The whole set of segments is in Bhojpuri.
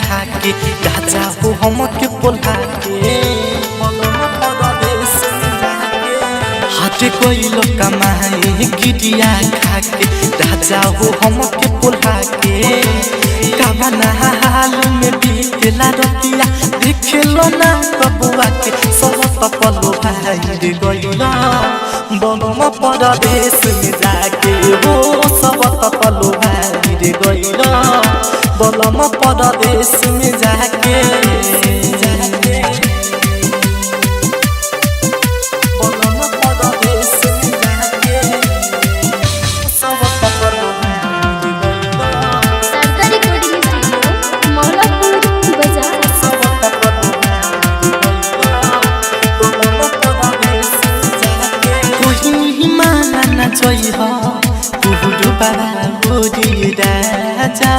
खा के राजा हो हमके बोला के हाथ कोई लोग कमाए गिटिया खा के राजा हो हमके बोला के काबना हाल में बीतला रतिया देख लो ना बबुआ के सब तपलो भाई रे गइला बनम परदेश में जाके हो सब तपलो भाई रे गइला बनम परदेश में जाके राजा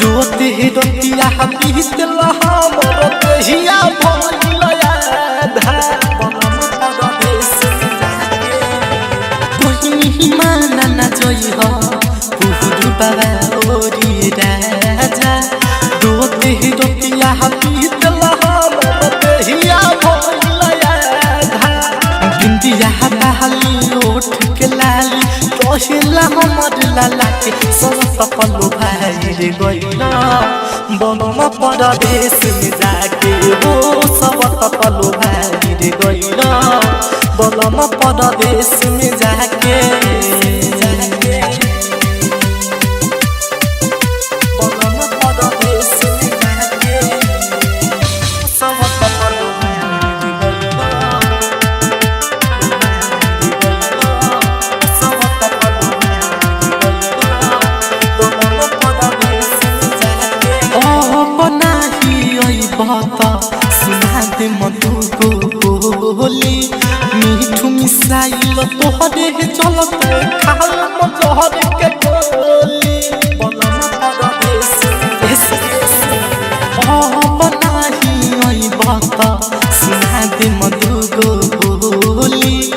रोते रोतिया बीतला हमर कहिया भइलया कोई माना ना जोई हो पुरु बाबा ओरी राजा रोते रोतिया बीतला हमर कहिया भइलया बिंदिया बहाली उठ के लाली कहिला हमर लाला के सब तपलो भाई रे गइला बनम परदेश में जाके हो सब तपलो भाई रे गइला बनम परदेश में जाके बनम परदेश में जाके सब तपलो भाई रे गइला सुना दे मधु को बोली मीठू मिसाइल तोहरे चलत खाल मजहर के बोली बनम परदेश बनाही सुना दे मधु को बोली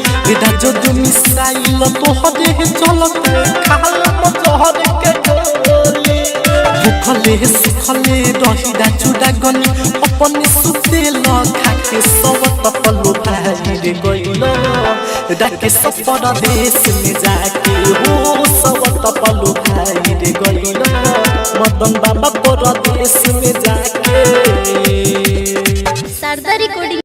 राजो जो मिसाइल तोहरे चलत खाल मजहर के बोली भूखले सुखले रही चूड़ा गनी अपने सुते खा के सब तपलो भाई रे गइला डाके सब परदेश में जाके हो सब तपलो भाई रे गइला मदन बाबा परदेश में जाके